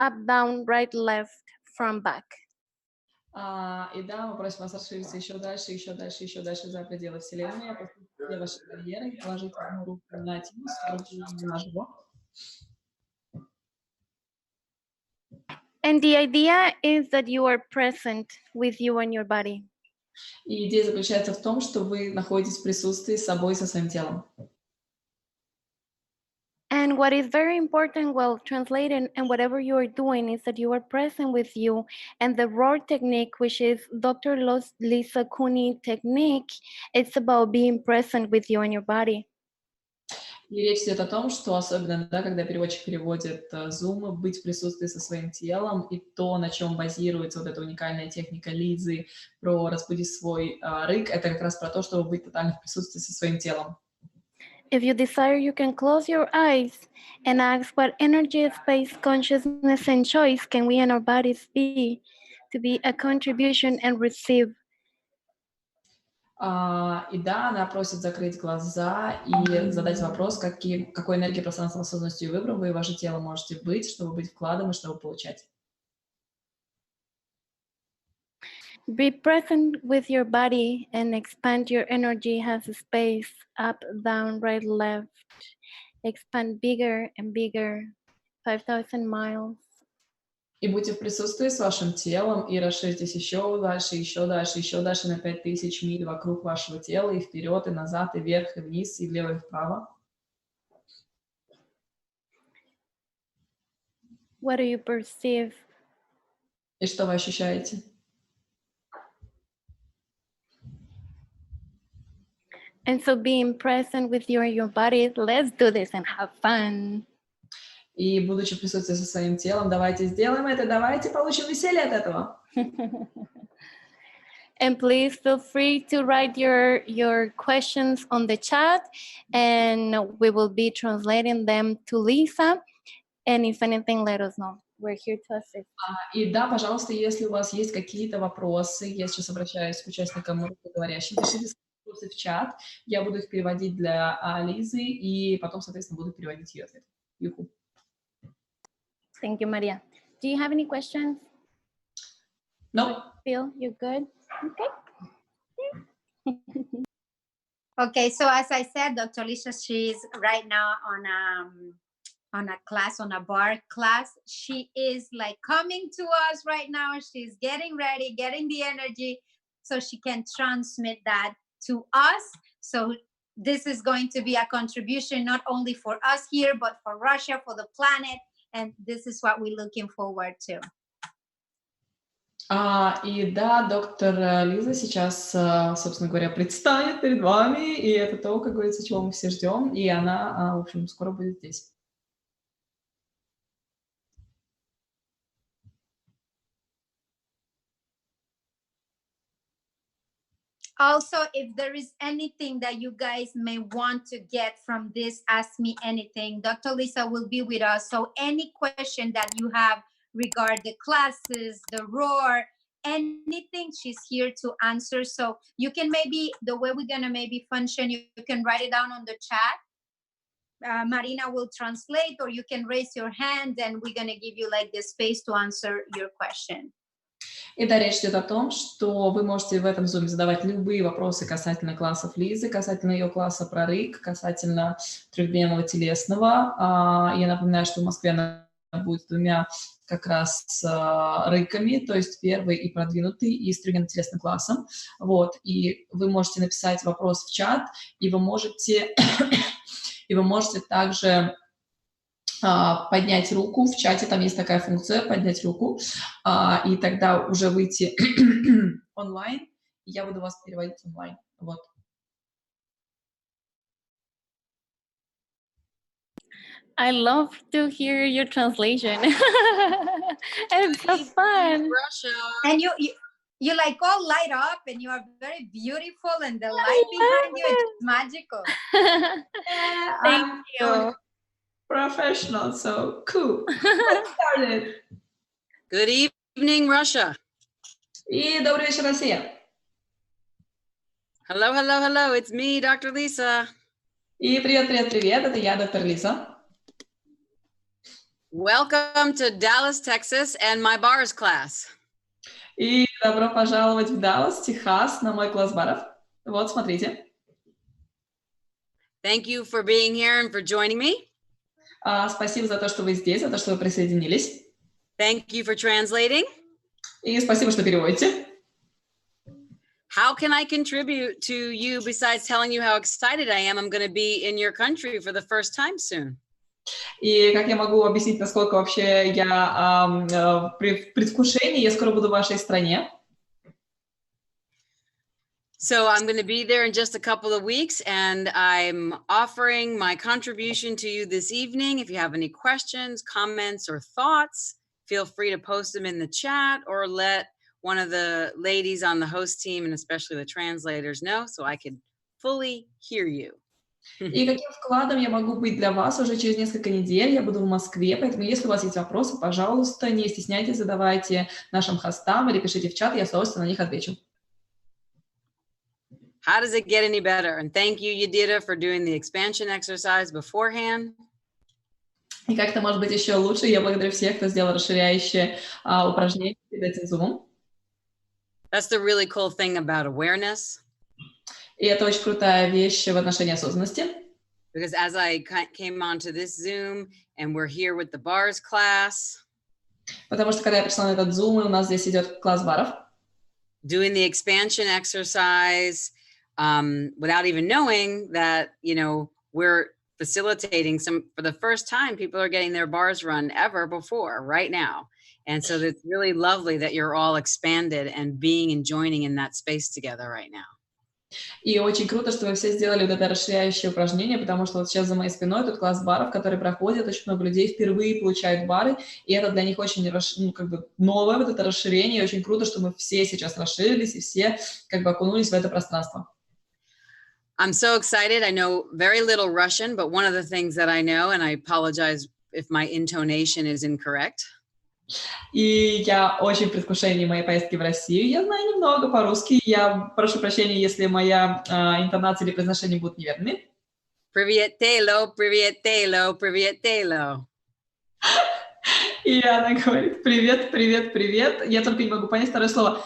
up, down, right, left, front, back. И да, мы просим вас расшириться еще дальше, еще дальше, еще дальше за пределы Вселенной, опустить все ваши барьеры, положить одну руку на тимус, другую на живот. And the idea is that you are present with you and your body. И идея заключается в том, что вы находитесь в присутствии с собой, со своим телом. And what is very important while translating and whatever you are doing is that you are present with you. And the ROAR technique, which is Dr. Lizа Куни technique, it's about being present with you and your body. И речь идет о том, что особенно, да, когда переводчик переводит Zoom, быть в присутствии со своим телом, и то, на чем базируется вот эта уникальная техника Лизы про разбудить свой рык, это как раз про то, чтобы быть тотально в присутствии со своим телом. If you desire, you can close your eyes and ask what energy, space, consciousness, and choice can we and our bodies be to be a contribution and receive. И да, она просит закрыть глаза и задать вопрос, какой энергией, пространством, осознанностью и выбором вы и ваше тело можете быть, чтобы быть вкладом и чтобы получать. Be present with your body and expand your energy has a space, up, down, right, left. Expand bigger and bigger, 5,000 miles. И будьте в присутствии с вашим телом и расширьтесь еще дальше, еще дальше, еще дальше на 5000 миль вокруг вашего тела, и вперед, и назад, и вверх, и вниз, и влево, и вправо. What do you perceive? И что вы ощущаете? And so being present with you and your body, let's do this and have fun. И будучи в присутствии со своим телом, давайте сделаем это, давайте получим веселье от этого. And please feel free to write your questions on the chat, and we will be translating them to Lisa. And if anything, let us know. We're here to assist. И да, пожалуйста, если у вас есть какие-то вопросы, я сейчас обращаюсь к участникам русскоговорящим, пишите вопросы в чат, я буду их переводить для Лизы, и потом, соответственно, буду переводить ее ответ. Юху. Thank you, Maria. Do you have any questions? No. Phil, you good? Okay. Okay, so as I said, Dr. Lisa, she's right now on a class, on a bar class. She is like coming to us right now. She's getting ready, getting the energy so she can transmit that to us. So this is going to be a contribution not only for us here, but for Russia, for the planet. And this is what we're looking forward to. И да, доктор Лиза сейчас, собственно говоря, предстанет перед вами, и это то, как говорится, чего мы все ждем, и она, в общем, скоро будет здесь. Also, if there is anything that you guys may want to get from this Ask Me Anything, Dr. Lisa will be with us. So any question that you have regarding the classes, the ROAR, anything, she's here to answer. So you can maybe, the way we're going to maybe function, you can write it down on the chat. Marina will translate, or you can raise your hand and we're going to give you like the space to answer your question. И да, речь идет о том, что вы можете в этом зуме задавать любые вопросы касательно классов Лизы, касательно ее класса про рык, касательно трехдневного телесного. Я напоминаю, что в Москве она будет с двумя как раз рыками, то есть первый и продвинутый, и с трехдневным телесным классом. Вот. И вы можете написать вопрос в чат, и вы можете также поднять руку в чате, там есть такая функция, поднять руку, и тогда уже выйти онлайн, и я буду вас переводить онлайн. Вот. I love to hear your translation. It's so fun. And you like all light up, and you are very beautiful, and the light behind you is magical. Thank you. Professional, so cool. Let's start it. Good evening, Russia. И добрый вечер, Россия. Hello, hello, hello. It's me, Dr. Lisa. И привет, привет, привет. Это я, доктор Лиза. Welcome to Dallas, Texas, and my bars class. И добро пожаловать в Даллас, Техас, на мой класс баров. Вот, смотрите. Thank you for being here and for joining me. Спасибо за то, что вы здесь, за то, что вы присоединились. Thank you for translating. И спасибо, что переводите. How can I contribute to you besides telling you how excited I am? I'm going to be in your country for the first time soon. И как я могу объяснить, насколько вообще я в предвкушении, я скоро буду в вашей стране. So I'm going to be there in just a couple of weeks, and I'm offering my contribution to you this evening. If you have any questions, comments, or thoughts, feel free to post them in the chat or let one of the ladies on the host team, and especially the translators, know so I could fully hear you. И каким вкладом я могу быть для вас уже через несколько недель? Я буду в Москве, поэтому если у вас есть вопросы, пожалуйста, не стесняйтесь, задавайте нашим хостам или пишите в чат, я с удовольствием на них отвечу. How does it get any better? And thank you, Yadira, for doing the expansion exercise beforehand. И как это может быть еще лучше? Я благодарю всех, кто сделал расширяющее упражнение перед этим зумом. That's the really cool thing about awareness. И это очень крутая вещь в отношении осознанности. Because as I came onto this Zoom and we're here with the bars class. Потому что когда я пришла на этот Zoom, и у нас здесь идет класс баров. Doing the expansion exercise without even knowing that, you know, we're facilitating some, for the first time, people are getting their bars run ever before right now. And so it's really lovely that you're all expanded and being and joining in that space together right now. И очень круто, что вы все сделали вот это расширяющее упражнение, потому что вот сейчас за моей спиной тут класс баров, который проходит, очень много людей впервые получают бары, и это для них очень новое вот это расширение, и очень круто, что мы все сейчас расширились и все как бы окунулись в это пространство. I'm so excited. I know very little Russian, but one of the things that I know, and I apologize if my intonation is incorrect. И я очень в предвкушении моей поездки в Россию. Я знаю немного по-русски. Я прошу прощения, если моя интонация или произношение будут неверными. Привет, Telo, привет, Telo, привет, Telo. И она говорит, привет, привет, привет. Я только не могу понять второе слово.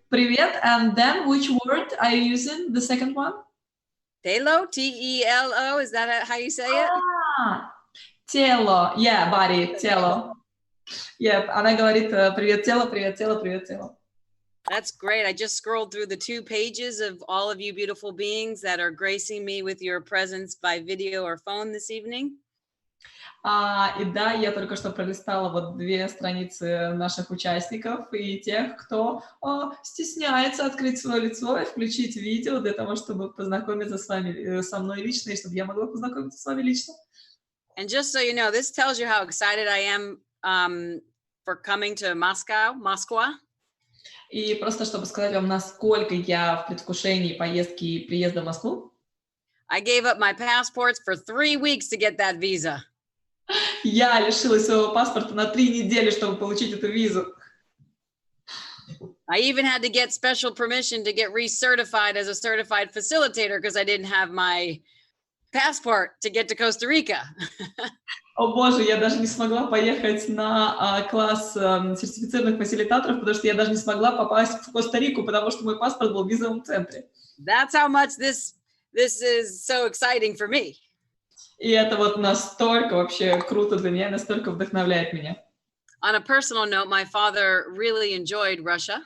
Привет, and then which word are you using, the second one? Telo, T-E-L-O, is that how you say it? Тело, yeah, body, тело. Yeah, она говорит, привет, тело, привет, тело, привет, тело. That's great. I just scrolled through the 2 pages of all of you beautiful beings that are gracing me with your presence by video or phone this evening. И да, я только что пролистала вот 2 страницы наших участников и тех, кто стесняется открыть свое лицо и включить видео для того, чтобы познакомиться с вами, со мной лично, и чтобы я могла познакомиться с вами лично. And just so you know, this tells you how excited I am for coming to Москва. И просто чтобы сказать вам, насколько я в предвкушении поездки и приезда в Москву. I gave up my passports for 3 weeks to get that visa. Я лишилась своего паспорта на 3 недели, чтобы получить эту визу. I even had to get special permission to get recertified as a certified facilitator because I didn't have my passport to get to Costa Rica. О боже, я даже не смогла поехать на класс сертифицированных фасилитаторов, потому что я даже не смогла попасть в Коста-Рику, потому что мой паспорт был в визовом центре. That's how much this is so exciting for me. И это вот настолько вообще круто для меня, настолько вдохновляет меня. On a personal note, my father really enjoyed Russia.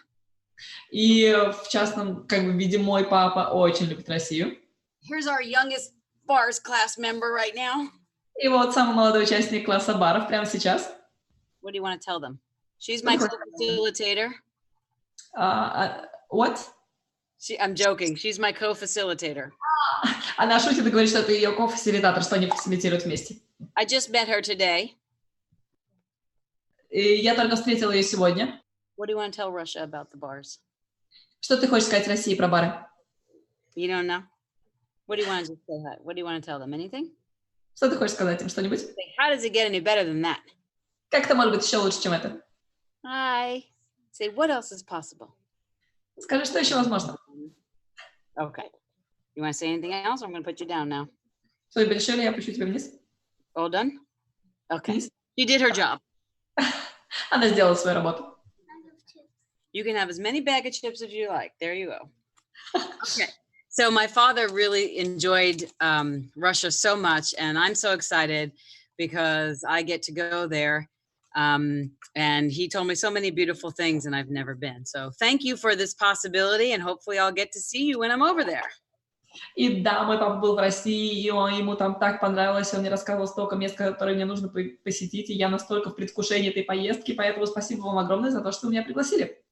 И в частном виде мой папа очень любит Россию. Here's our youngest bars class member right now. И вот самый молодой участник класса баров прямо сейчас. What do you want to tell them? She's my co-facilitator. What? I'm joking. She's my co-facilitator. Она шутит и говорит, что это ее ко-фасилитатор, что они фасилитируют вместе. I just met her today. И я только встретила ее сегодня. What do you want to tell Russia about the bars? Что ты хочешь сказать России про бары? You don't know? What do you want to say? What do you want to tell them? Anything? Что ты хочешь сказать им? Что-нибудь? How does it get any better than that? Как это может быть еще лучше, чем это? Hi. Say, what else is possible? Скажи, что еще возможно? Okay. You want to say anything else? I'm going to put you down now. Что-нибудь еще, или я пущу тебя вниз? All done? Okay. Вниз? She did her job. Она сделала свою работу. You can have as many bag of chips as you like. There you go. Okay. So my father really enjoyed Russia so much, and I'm so excited because I get to go there. And he told me so many beautiful things, and I've never been. So thank you for this possibility, and hopefully I'll get to see you when I'm over there. И да, мой папа был в России, и ему там так понравилось, он мне рассказывал столько мест, которые мне нужно посетить, и я настолько в предвкушении этой поездки, поэтому спасибо вам огромное за то, что вы меня пригласили.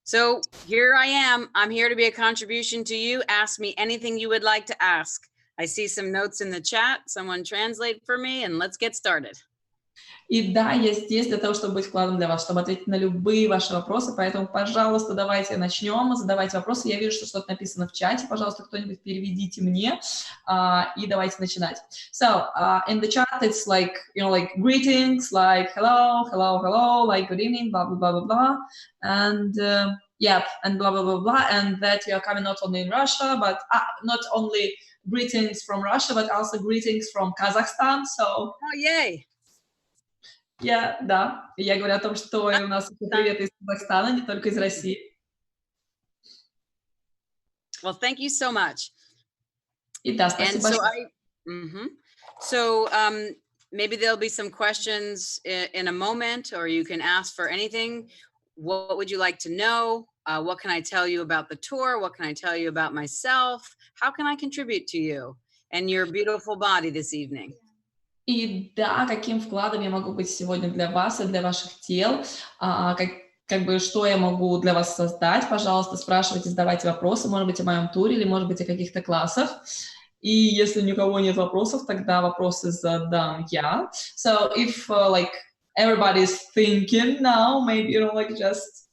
So here I am. I'm here to be a contribution to you. Ask me anything you would like to ask. I see some notes in the chat. Someone translate for me, and let's get started. И да, я здесь для того, чтобы быть вкладом для вас, чтобы ответить на любые ваши вопросы, поэтому, пожалуйста, давайте начнем, задавайте вопросы. Я вижу, что что-то написано в чате, пожалуйста, кто-нибудь переведите мне, и давайте начинать. So, in the chat, it's like, you know, like greetings, like hello, hello, hello, like good evening, blah, blah, blah, blah, blah, and yeah, and blah, blah, blah, blah, and that you are coming not only in Russia, but not only greetings from Russia, but also greetings from Kazakhstan, so... Oh, yay! Да, я говорю о том, что у нас привет из Казахстана, не только из России. Well, thank you so much. И да, спасибо. So maybe there'll be some questions in a moment, or you can ask for anything. What would you like to know? What can I tell you about the tour? What can I tell you about myself? How can I contribute to you and your beautiful body this evening? И да, каким вкладом я могу быть сегодня для вас и для ваших тел, как бы что я могу для вас создать, пожалуйста, спрашивайте, задавайте вопросы, может быть, о моем туре или, может быть, о каких-то классах. И если ни у кого нет вопросов, тогда вопросы задам я. So if like everybody is thinking now, maybe, you know, like just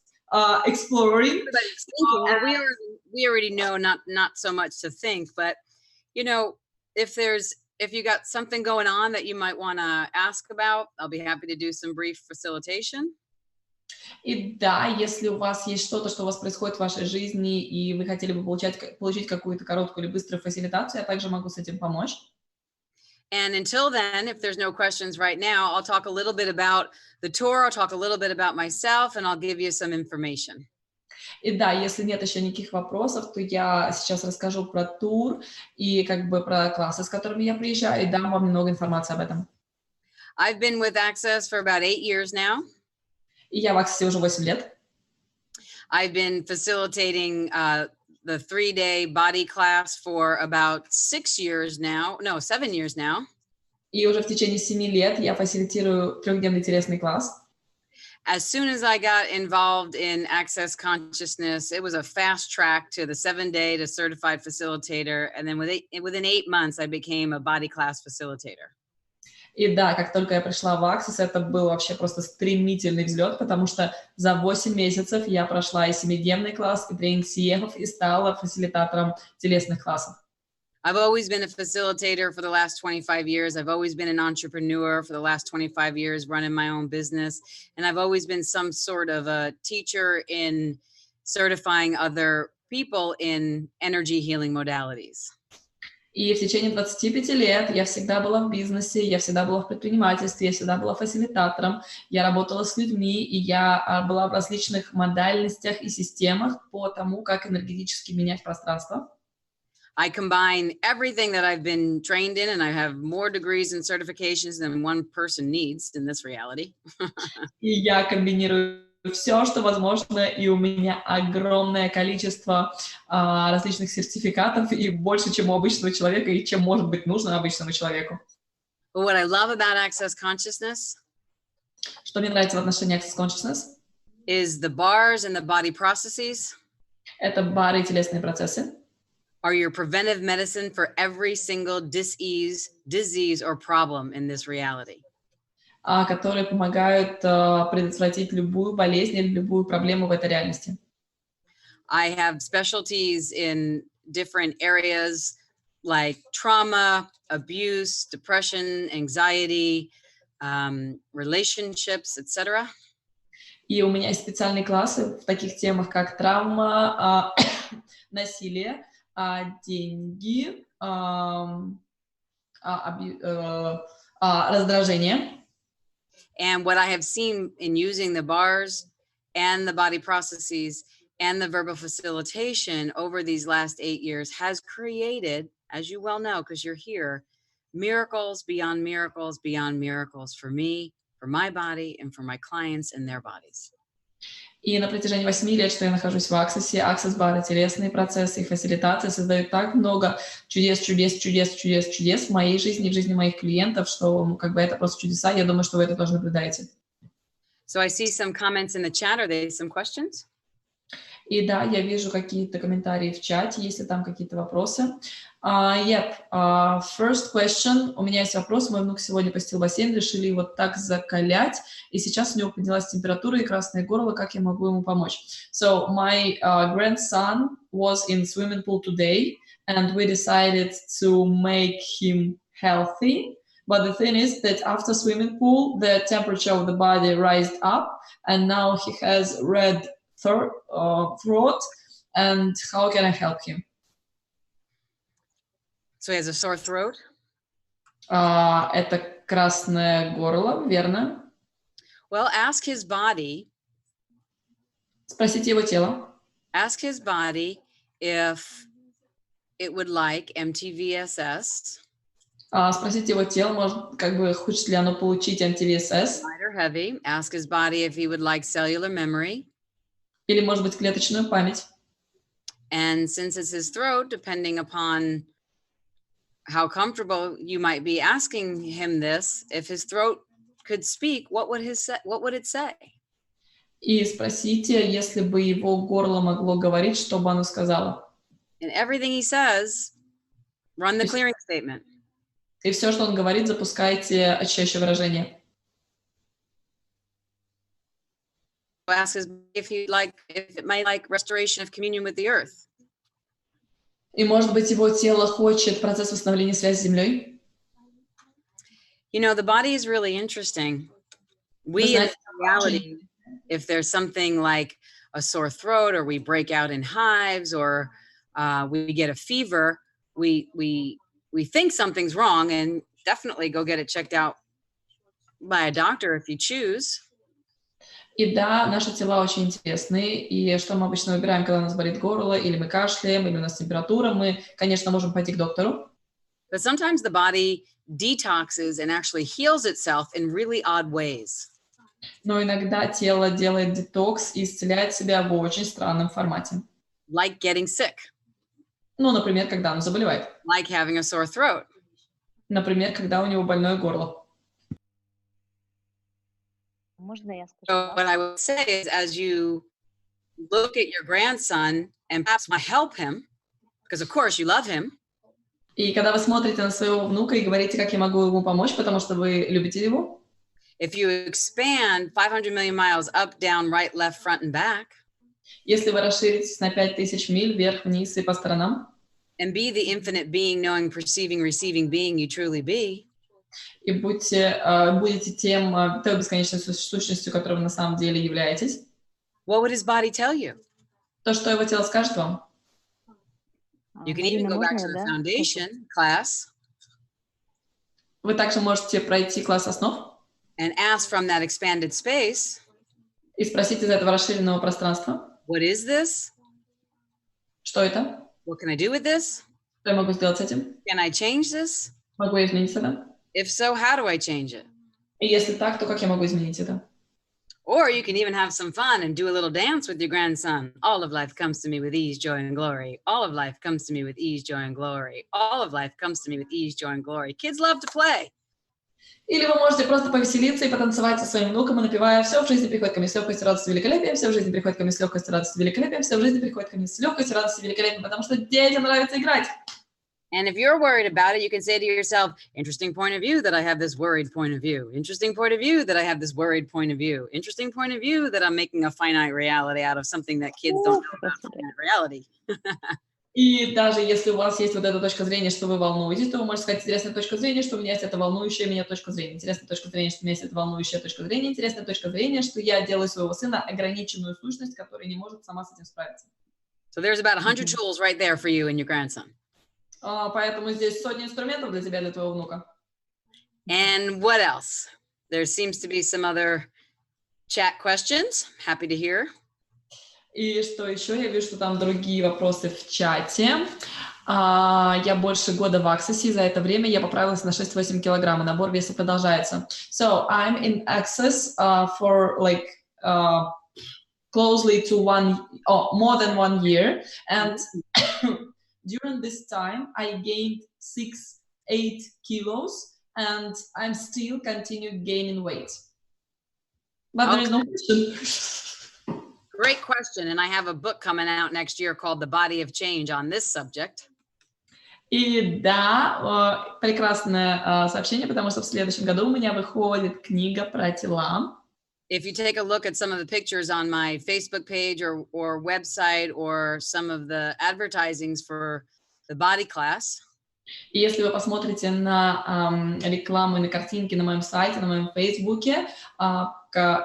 exploring. Everybody's thinking. Well, we already know not so much to think, but you know, if you got something going on that you might want to ask about, I'll be happy to do some brief facilitation. И да, если у вас есть что-то, что у вас происходит в вашей жизни, и вы хотели бы получить какую-то короткую или быструю фасилитацию, я также могу с этим помочь. And until then, if there's no questions right now, I'll talk a little bit about the tour, I'll talk a little bit about myself, and I'll give you some information. И да, если нет еще никаких вопросов, то я сейчас расскажу про тур и как бы про классы, с которыми я приезжаю, и дам вам немного информации об этом. I've been with Access for about 8 years now. И я в Access уже 8 лет. I've been facilitating the 3-day body class for about 7 years now. И уже в течение 7 лет я фасилитирую 3-дневный телесный класс. As soon as I got involved in Access Consciousness, it was a fast track to the 7-day to certified facilitator. And then within 8 months, I became a body class facilitator. И да, как только я пришла в Access, это был вообще просто стремительный взлет, потому что за 8 месяцев я прошла и 7-дневный класс, и тренинг CEF, и стала фасилитатором телесных классов. I've always been a facilitator for the last 25 years. I've always been an entrepreneur for the last 25 years, running my own business. And I've always been some sort of a teacher in certifying other people in energy healing modalities. И в течение 25 лет я всегда была в бизнесе, я всегда была в предпринимательстве, я всегда была фасилитатором, я работала с людьми, и я была в различных модальностях и системах по тому, как энергетически менять пространство. I combine everything that I've been trained in, and I have more degrees and certifications than one person needs in this reality. И я комбинирую все, что возможно, и у меня огромное количество различных сертификатов, и больше, чем у обычного человека, и чем может быть нужно обычному человеку. But what I love about Access Consciousness, что мне нравится в отношении Access Consciousness, is the bars and the body processes. Это бары и телесные процессы. Are your preventive medicine for every single disease or problem in this reality. Которые помогают предотвратить любую болезнь или любую проблему в этой реальности. I have specialties in different areas like trauma, abuse, depression, anxiety, relationships, etc. И у меня есть специальные классы в таких темах, как травма, насилие, деньги, раздражение. And what I have seen in using the bars and the body processes and the verbal facilitation over these last 8 years has created, as you well know, because you're here, miracles beyond miracles beyond miracles for me, for my body, and for my clients and their bodies. И на протяжении 8 лет, что я нахожусь в Аксессе, Аксесс-бары, телесные процессы и фасилитации создают так много чудес в моей жизни и в жизни моих клиентов, что как бы это просто чудеса. Я думаю, что вы это тоже наблюдаете. So I see some comments in the chat. Are there some questions? И да, я вижу какие-то комментарии в чате, если там какие-то вопросы. First question. У меня есть вопрос. Мой внук сегодня посетил бассейн, решили его так закалять, и сейчас у него поднялась температура и красное горло. Как я могу ему помочь? So my grandson was in swimming pool today, and we decided to make him healthy. But the thing is that after swimming pool, the temperature of the body rised up, and now he has red throat, and how can I help him? So he has a sore throat? Это красное горло, верно? Well, ask his body. Спросите его тело. Ask his body if it would like MTVSS. Спросите его тело, может, как бы хочет ли оно получить MTVSS. Light or heavy. Ask his body if he would like cellular memory. Или, может быть, клеточную память. And since it's his throat, depending upon how comfortable you might be asking him this, if his throat could speak, what would it say? И спросите, если бы его горло могло говорить, что бы оно сказало. And everything he says, run the clearing statement. И все, что он говорит, запускайте очищающее выражение. Ask his if it might like restoration of communion with the earth. И, может быть, его тело хочет процесс восстановления связи с землей. You know, the body is really interesting. We, in reality, if there's something like a sore throat, or we break out in hives, or we get a fever, we think something's wrong, and definitely go get it checked out by a doctor if you choose. И да, наши тела очень интересны, и что мы обычно выбираем, когда у нас болит горло, или мы кашляем, или у нас температура, мы, конечно, можем пойти к доктору. But sometimes the body detoxes and actually heals itself in really odd ways. Но иногда тело делает детокс и исцеляет себя в очень странном формате. Like getting sick. Ну, например, когда оно заболевает. Like having a sore throat. Например, когда у него больное горло. So what I would say is, as you look at your grandson and perhaps want to help him, because of course you love him. И когда вы смотрите на своего внука и говорите, как я могу ему помочь, потому что вы любите его. If you expand 500 million miles up, down, right, left, front, and back. Если вы расширитесь на 5000 миль вверх, вниз и по сторонам. And be the infinite being, knowing, perceiving, receiving being you truly be. И будете той бесконечной сущностью, которой вы на самом деле являетесь. What would his body tell you? То, что его тело скажет вам. You can even go back to the foundation class. Вы также можете пройти класс основ. And ask from that expanded space. И спросить из этого расширенного пространства. What is this? Что это? What can I do with this? Что я могу сделать с этим? Can I change this? Могу я изменить это? If so, how do I change it? И если так, то как я могу изменить это? Or you can even have some fun and do a little dance with your grandson. All of life comes to me with ease, joy, and glory. All of life comes to me with ease, joy, and glory. All of life comes to me with ease, joy, and glory. Kids love to play. Или вы можете просто повеселиться и потанцевать со своим внуком, напевая: «Все в жизни приходит ко мне с легкостью, радостью, великолепием, все в жизни приходит ко мне с легкостью, радостью, великолепием, все в жизни приходит ко мне с легкостью, радостью, великолепием», потому что детям нравится играть. And if you're worried about it, you can say to yourself, interesting point of view that I have this worried point of view. Interesting point of view that I have this worried point of view. Interesting point of view that I'm making a finite reality out of something that kids don't know about finite reality. И даже если у вас есть вот эта точка зрения, что вы волнуетесь, то вы можете сказать: интересная точка зрения, что у меня есть эта волнующая меня точка зрения. Интересная точка зрения, что у меня есть эта волнующая точка зрения. Интересная точка зрения, что я делаю своего сына ограниченную сущность, которая не может сама с этим справиться. So there's about 100 tools right there for you and your grandson. Поэтому здесь сотни инструментов для тебя, для твоего внука. And what else? There seems to be some other chat questions. Happy to hear. И что еще? Я вижу, что там другие вопросы в чате. Я больше года в Access, за это время я поправилась на 6-8 килограмм, и набор веса продолжается. So I'm in Access for like closely to more than 1 year, and during this time I gained 6-8 kilos, and I'm still continue gaining weight. But there is no question. Great question. And I have a book coming out next year called The Body of Change on this subject. И да, прекрасное сообщение, потому что в следующем году у меня выходит книга про тела. If you take a look at some of the pictures on my Facebook page or website or some of the advertisings for the body class. И если вы посмотрите на рекламу и на картинки на моем сайте, на моем Фейсбуке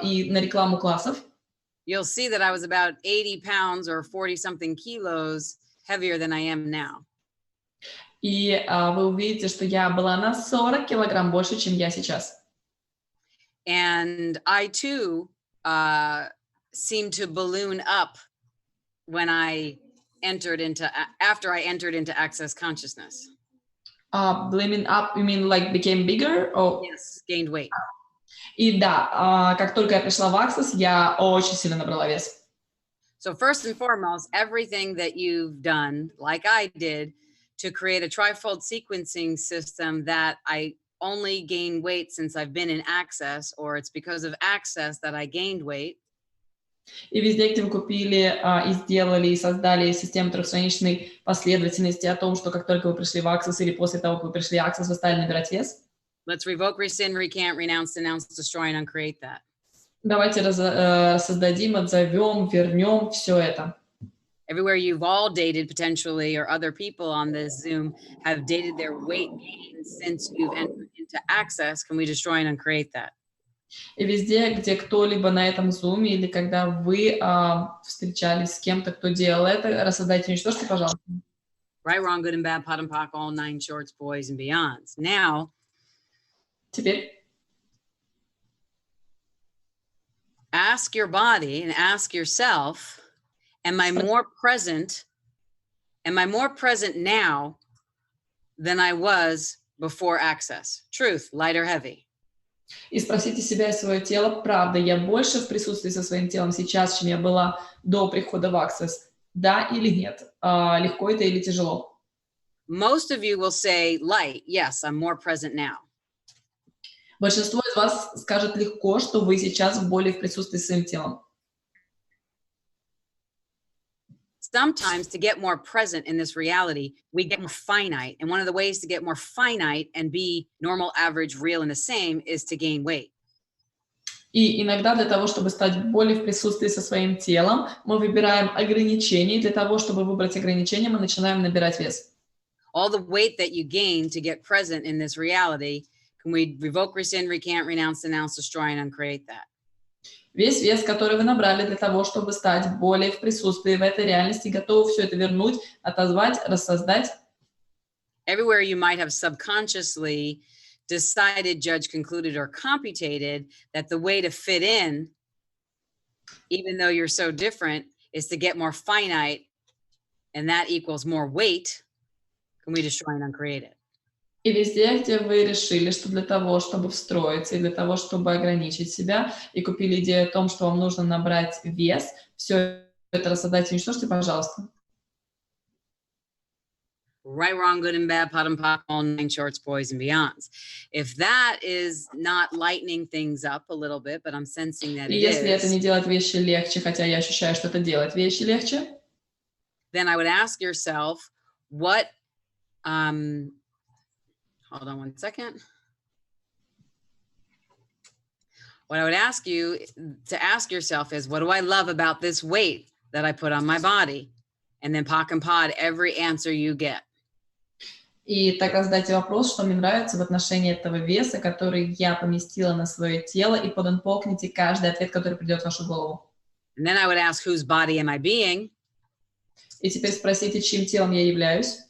и на рекламу классов, you'll see that I was about 80 pounds or 40-something kilos heavier than I am now. И вы увидите, что я была на 40 килограмм больше, чем я сейчас. And I too seem to balloon up when I after I entered into Access Consciousness. Ballooning up, you mean like became bigger? Or... Yes, gained weight. И да, как только я пришла в Access, я очень сильно набрала вес. So first and foremost, everything that you've done, like I did, to create a trifold sequencing system that I only gain weight since I've been in Access, or it's because of Access that I gained weight. И везде, где вы купили и сделали, и создали систему трехстраничной последовательности о том, что как только вы пришли в Access или после того, как вы пришли в Access, вы стали набирать вес. Let's revoke, rescind, recant, renounce, denounce, destroy, and uncreate that. Давайте создадим, отзовем, вернем все это. Everywhere you've all dated potentially, or other people on this Zoom have dated their weight gain since you've entered into Access. Can we destroy and uncreate that? И везде, где кто-либо на этом Zoom или когда вы встречались с кем-то, кто делал это, рассоздайте, уничтожьте, пожалуйста. Right, wrong, good and bad, pot and pock, all 9 shorts, boys and beyonds. Now, теперь ask your body and ask yourself, am I more present now than I was before Access? Truth, light or heavy? И спросите себя и свое тело, правда, я больше в присутствии со своим телом сейчас, чем я была до прихода в Access? Да или нет? Легко это или тяжело? Most of you will say light. Yes, I'm more present now. Большинство из вас скажет легко, что вы сейчас более в присутствии с своим телом. Sometimes to get more present in this reality, we get more finite. And one of the ways to get more finite and be normal, average, real, and the same is to gain weight. И иногда для того, чтобы стать более в присутствии со своим телом, мы выбираем ограничения. И для того, чтобы выбрать ограничения, мы начинаем набирать вес. All the weight that you gain to get present in this reality, can we revoke, rescind, recant, renounce, denounce, destroy, and uncreate that? Весь вес, который вы набрали для того, чтобы стать более в присутствии в этой реальности, готовы все это вернуть, отозвать, рассоздать. Everywhere you might have subconsciously decided, judged, concluded, or computated that the way to fit in, even though you're so different, is to get more finite, and that equals more weight. Can we destroy and uncreate it? И везде, где вы решили, что для того, чтобы встроиться, и для того, чтобы ограничить себя, и купили идею о том, что вам нужно набрать вес, все это рассадайте и уничтожьте, пожалуйста. Right, wrong, good and bad, pot and pop, all 9 shorts, boys and beyonds. If that is not lightening things up a little bit, but I'm sensing that it is. И если это не делает вещи легче, хотя я ощущаю, что это делает вещи легче, then I would ask yourself, what, hold on one second. What I would ask you to ask yourself is, what do I love about this weight that I put on my body? And then pock and pod every answer you get. И тогда задайте вопрос, что мне нравится в отношении этого веса, который я поместила на свое тело, и подунпокните каждый ответ, который придет в вашу голову. And then I would ask, whose body am I being? И теперь спросите, чьим телом я являюсь.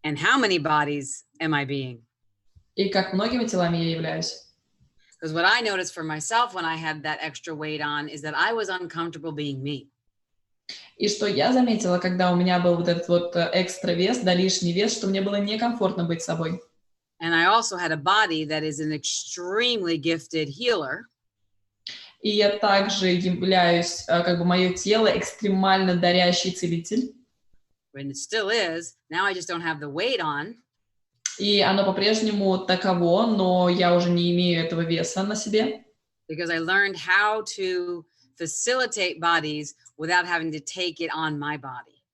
And how many bodies am I being? И как многими телами я являюсь. Because what I noticed for myself when I had that extra weight on is that I was uncomfortable being me. И что я заметила, когда у меня был вот этот вот экстра вес, да, лишний вес, что мне было некомфортно быть собой. And I also had a body that is an extremely gifted healer. И я также являюсь, как бы мое тело экстремально дарящий целитель. And it still is. Now I just don't have the weight on. И оно по-прежнему таково, но я уже не имею этого веса на себе. Because I learned how to facilitate bodies without having to take it on my body.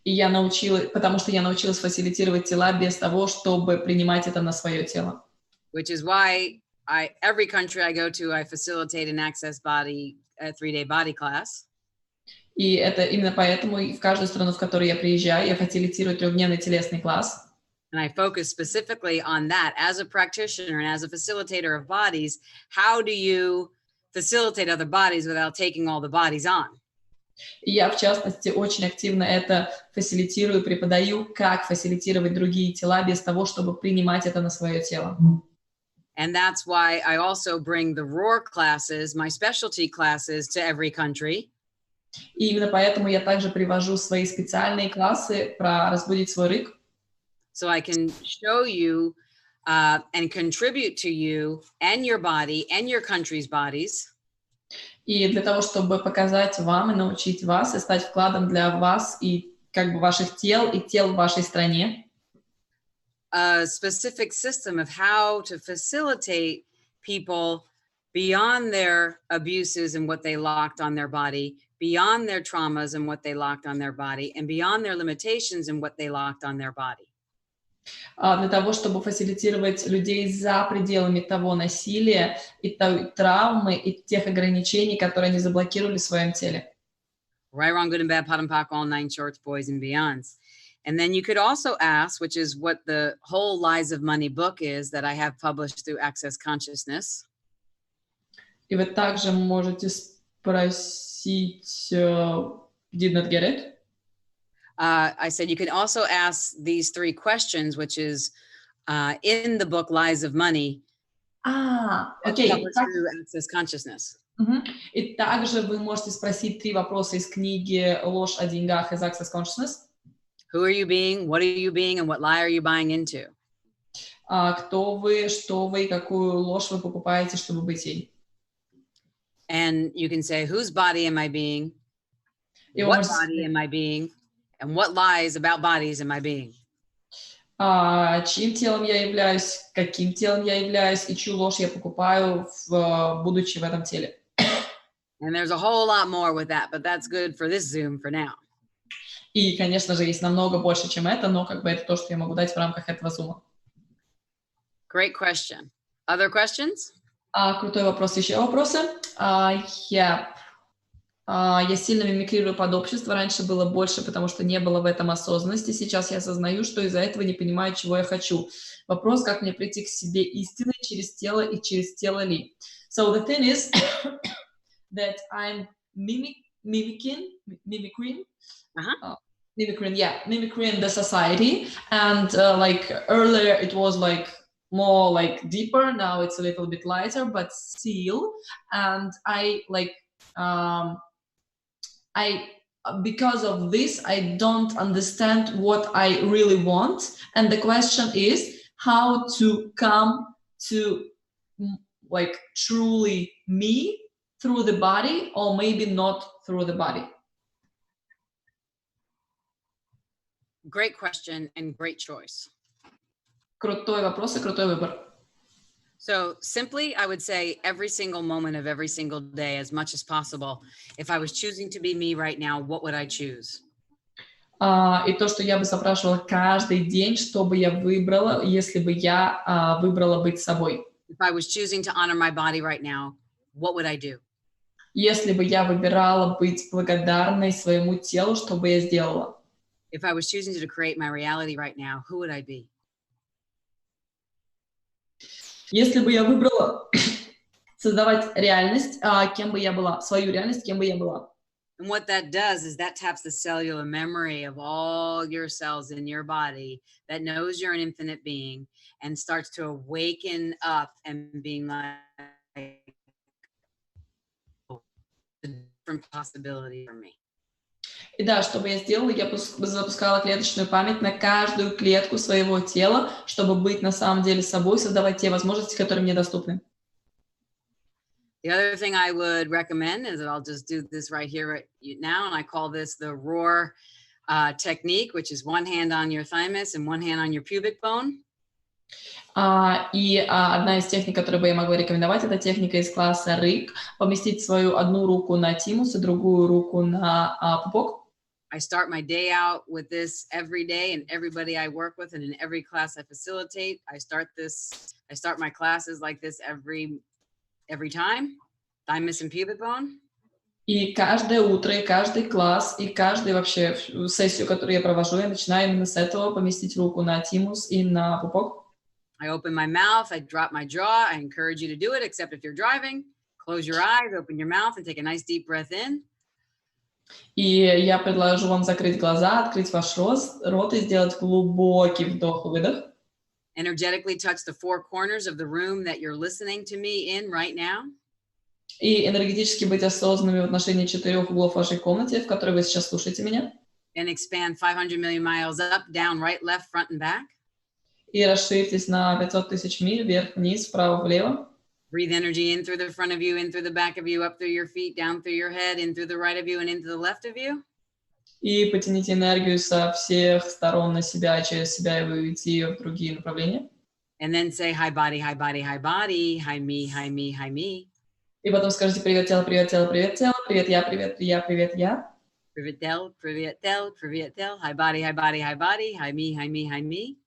И я научилась, потому что я научилась фасилитировать тела без того, чтобы принимать это на свое тело. Which is why every country I go to, I facilitate an access body, a 3-day body class. И это именно поэтому в каждую страну, в которую я приезжаю, я фасилитирую 3-дневный телесный класс. And I focus specifically on that as a practitioner and as a facilitator of bodies. How do you facilitate other bodies without taking all the bodies on? И я, в частности, очень активно это фасилитирую, преподаю, как фасилитировать другие тела без того, чтобы принимать это на свое тело. And that's why I also bring the roar classes, my specialty classes, to every country. И именно поэтому я также привожу свои специальные классы про разбудить свой рык. So I can show you and contribute to you and your body and your country's bodies. И для того, чтобы показать вам и научить вас, и стать вкладом для вас и как бы ваших тел и тел в вашей стране. A specific system of how to facilitate people beyond their abuses and what they locked on their body, beyond their traumas and what they locked on their body, and beyond their limitations and what they locked on their body. Для того, чтобы фасилитировать людей за пределами того насилия и той травмы и тех ограничений, которые они заблокировали в своем теле. Right, wrong, good and bad, pot and pock, all 9 shorts, boys and beyonds. And then you could also ask, which is what the whole Lies of Money book is that I have published through Access Consciousness. И вы также можете спросить, did not get it? I said you can also ask these 3 questions, which is in the book Lies of Money. Окей. Published through Access Consciousness. И также вы можете спросить 3 вопроса из книги «Ложь о деньгах» из Access Consciousness. Who are you being? What are you being? And what lie are you buying into? Кто вы, что вы, какую ложь вы покупаете, чтобы быть ей. And you can say, whose body am I being? What body am I being? And what lies about bodies am I being? Чьим телом я являюсь, каким телом я являюсь и чью ложь я покупаю, будучи в этом теле. And there's a whole lot more with that, but that's good for this Zoom for now. И, конечно же, есть намного больше, чем это, но как бы это то, что я могу дать в рамках этого зума. Great question. Other questions? Крутой вопрос. Еще вопросы? Я сильно мимикрирую под общество. Раньше было больше, потому что не было в этом осознанности. Сейчас я осознаю, что из-за этого не понимаю, чего я хочу. Вопрос, как мне прийти к себе истинной через тело и через тело ли? So the thing is that I'm mimicking the society. And like earlier it was like more like deeper. Now it's a little bit lighter, but still. And because of this, I don't understand what I really want. And the question is how to come to like truly me through the body, or maybe not through the body. Great question and great choice. Крутой вопрос и крутой выбор. So simply, I would say every single moment of every single day, as much as possible, if I was choosing to be me right now, what would I choose? И то, что я бы запрашивала каждый день, что бы я выбрала, если бы я выбрала быть собой. If I was choosing to honor my body right now, what would I do? Если бы я выбирала быть благодарной своему телу, что бы я сделала? If I was choosing to create my reality right now, who would I be? Если бы я выбрала создавать реальность, кем бы я была, свою реальность, кем бы я была? And what that does is that taps the cellular memory of all your cells in your body that knows you're an infinite being and starts to awaken up and being like a different possibility for me. И да, что бы я сделала, я запускала клеточную память на каждую клетку своего тела, чтобы быть на самом деле собой, создавать те возможности, которые мне доступны. The other thing I would recommend is that I'll just do this right here right now, and I call this the roar technique, which is one hand on your thymus and one hand on your pubic bone. Одна из техник, которую бы я могла рекомендовать, это техника из класса рык, поместить свою одну руку на тимус и другую руку на пупок. I start my day out with this every day, and everybody I work with and in every class I facilitate, I start my classes like this every time, thymus and pubic bone. И каждое утро, и каждый класс, и каждую вообще сессию, которую я провожу, я начинаю именно с этого, поместить руку на тимус и на пупок. I open my mouth, I drop my jaw. I encourage you to do it, except if you're driving. Close your eyes, open your mouth, and take a nice deep breath in. И я предложу вам закрыть глаза, открыть ваш рот и сделать глубокий вдох-выдох. Energetically touch the four corners of the room that you're listening to me in right now. И энергетически быть осознанными в отношении 4 углов вашей комнаты, в которой вы сейчас слушаете меня. And expand 500 million miles up, down, right, left, front, and back. И расширьтесь на 500 тысяч миль вверх-вниз, вправо-влево. Breathe energy in through the front of you, in through the back of you, up through your feet, down through your head, in through the right of you, and into the left of you. И потяните энергию со всех сторон на себя, через себя, и выведите ее в другие направления. And then say, hi body, hi body, hi body, hi me, hi me, hi me. И потом скажите привет тело, привет тело, привет тело, привет я, привет я, привет я. Привет tel, привет tel, привет tel, hi body, hi body, hi body, hi me, hi me, hi me.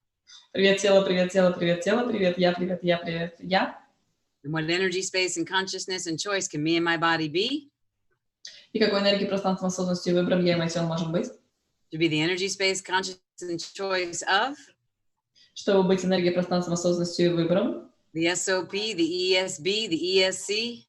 Привет тело, привет тело, привет тело, привет я, привет я, привет я. And what energy, space, and consciousness and choice can me and my body be? И какой энергии, пространством, осознанностью и выбором я и мое тело можем быть? To be the energy, space, consciousness, and choice of? Чтобы быть энергией, пространством, осознанностью и выбором. The SOP, the ESB, the ESC?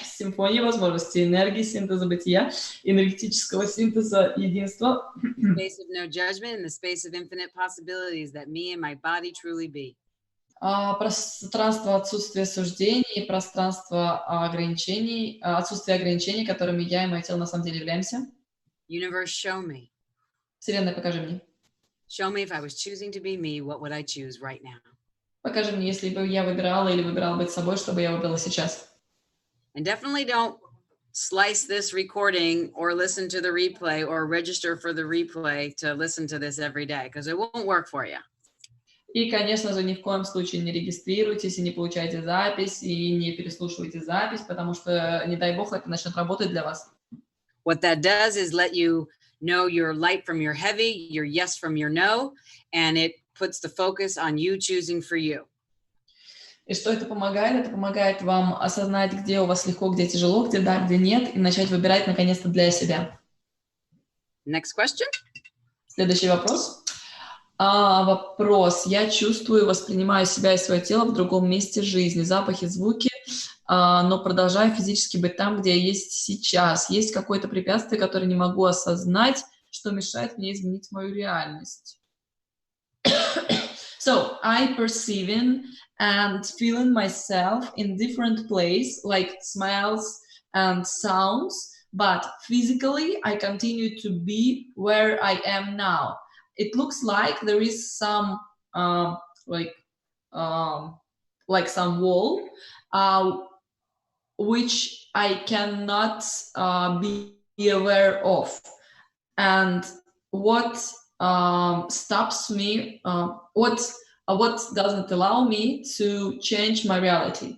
Симфония возможностей, энергии, синтеза бытия, энергетического синтеза единства. Space of no judgment and the space of infinite possibilities that me and my body truly be. Пространство отсутствия суждений, пространство ограничений, отсутствие ограничений, которыми я и мое тело на самом деле являемся. Universe, show me. Вселенная, покажи мне. Show me if I was choosing to be me, what would I choose right now? Покажи мне, если бы я выбирала или выбирала быть собой, что бы я выбрала сейчас. And definitely don't slice this recording or listen to the replay or register for the replay to listen to this every day, because it won't work for you. И, конечно же, ни в коем случае не регистрируйтесь и не получайте запись, и не переслушивайте запись, потому что, не дай бог, это начнет работать для вас. What that does is let you know your light from your heavy, your yes from your no, and it puts the focus on you choosing for you. И что это помогает? Это помогает вам осознать, где у вас легко, где тяжело, где да, где нет, и начать выбирать, наконец-то, для себя. Next question. Следующий вопрос. Вопрос. Я чувствую, воспринимаю себя и свое тело в другом месте жизни, запахи, звуки, но продолжаю физически быть там, где я есть сейчас. Есть какое-то препятствие, которое не могу осознать, что мешает мне изменить мою реальность. So, I perceiving and feeling myself in different places, like smells and sounds, but physically I continue to be where I am now. It looks like there is some like some wall which I cannot be aware of, and what stops me? What doesn't allow me to change my reality?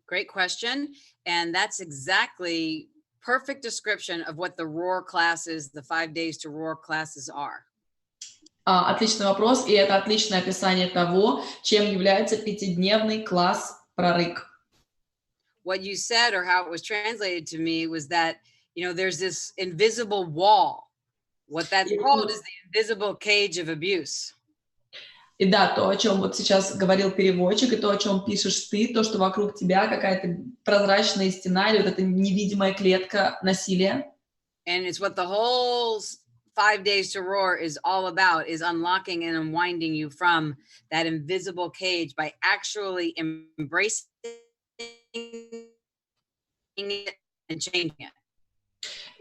Great question, and that's exactly perfect description of what the ROAR classes, the 5 days to ROAR classes are. Отличный вопрос, и это отличное описание того, чем является 5-дневный класс прорык. What you said, or how it was translated to me, was that, you know, there's this invisible wall. What that's called is the invisible cage of abuse. И да, то, о чем вот сейчас говорил переводчик, и то, о чем пишешь ты, то, что вокруг тебя какая-то прозрачная стена или вот эта невидимая клетка насилия. And it's what the whole 5 Days to Roar is all about, is unlocking and unwinding you from that invisible cage by actually embracing it and changing it.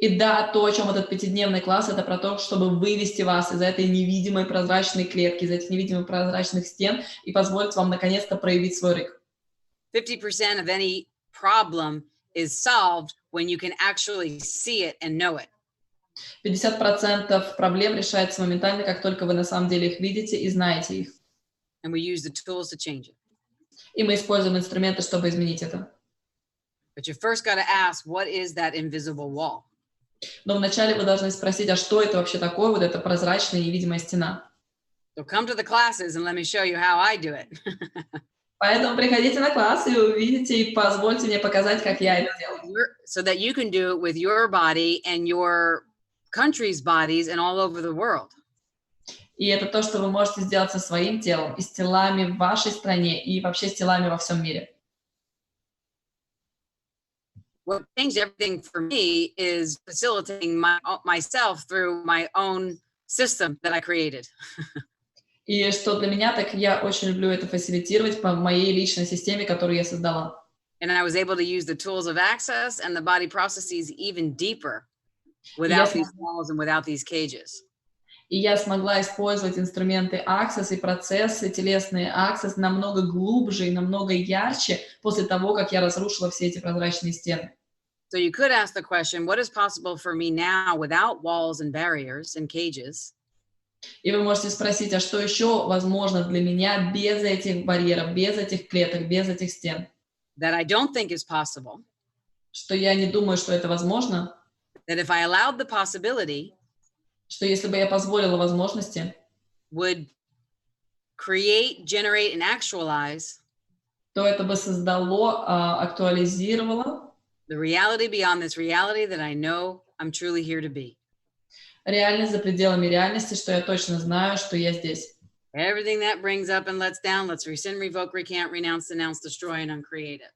И да, то, о чем этот 5-дневный класс, это про то, чтобы вывести вас из этой невидимой прозрачной клетки, из этих невидимых прозрачных стен и позволить вам наконец-то проявить свой рык. 50% of any problem is solved when you can actually see it and know it. 50% проблем решается моментально, как только вы на самом деле их видите и знаете их. And we use the tools to change it. И мы используем инструменты, чтобы изменить это. But you first got to ask, what is that invisible wall? Но вначале вы должны спросить, а что это вообще такое, вот эта прозрачная невидимая стена? So come to the classes and let me show you how I do it. Поэтому приходите на класс и увидите, и позвольте мне показать, как я это делаю. So that you can do it with your body and your country's bodies and all over the world. И это то, что вы можете сделать со своим телом, и с телами в вашей стране, и вообще с телами во всем мире. What changed everything for me is facilitating myself through my own system that I created. И что для меня, так я очень люблю это фасилитировать по моей личной системе, которую я создала. And I was able to use the tools of access and the body processes even deeper without these walls and without these cages. И я смогла использовать инструменты Access и процессы, телесные Access намного глубже и намного ярче после того, как я разрушила все эти прозрачные стены. So you could ask the question, what is possible for me now without walls and barriers and cages? И вы можете спросить, а что еще возможно для меня без этих барьеров, без этих клеток, без этих стен? That I don't think is possible. Что я не думаю, что это возможно. That if I allowed the possibility, что если бы я позволила возможности, would create, generate, and actualize, то это бы создало, актуализировало the reality beyond this reality that I know I'm truly here to be. Реальность за пределами реальности, что я точно знаю, что я здесь. Everything that brings up and lets down, let's rescind, revoke, recant, renounce, denounce, destroy, and uncreate it.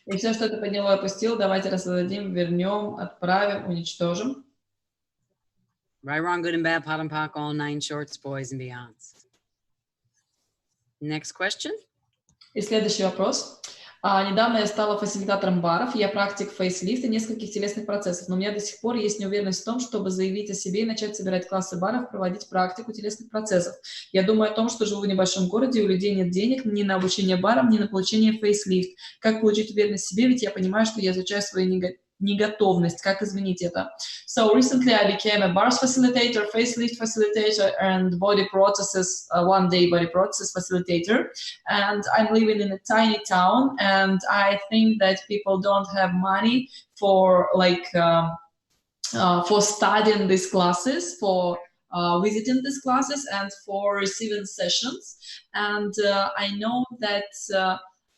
И все, что это подняло и опустило, давайте рассадим, вернем, отправим, уничтожим. Right, wrong, good and bad, pot and pock, all 9 shorts, boys and beyonds. Next question. И следующий вопрос. Недавно я стала фасилитатором баров, я практик фейслифта и нескольких телесных процессов, но у меня до сих пор есть неуверенность в том, чтобы заявить о себе и начать собирать классы баров, проводить практику телесных процессов. Я думаю о том, что живу в небольшом городе, и у людей нет денег ни на обучение барам, ни на получение фейслифт. Как получить уверенность в себе, ведь я понимаю, что я изучаю свою неготовность. Как изменить это? So recently I became a bars facilitator, facelift facilitator, and body processes, one day body process facilitator. And I'm living in a tiny town, and I think that people don't have money for for studying these classes, for visiting these classes, and for receiving sessions. And I know that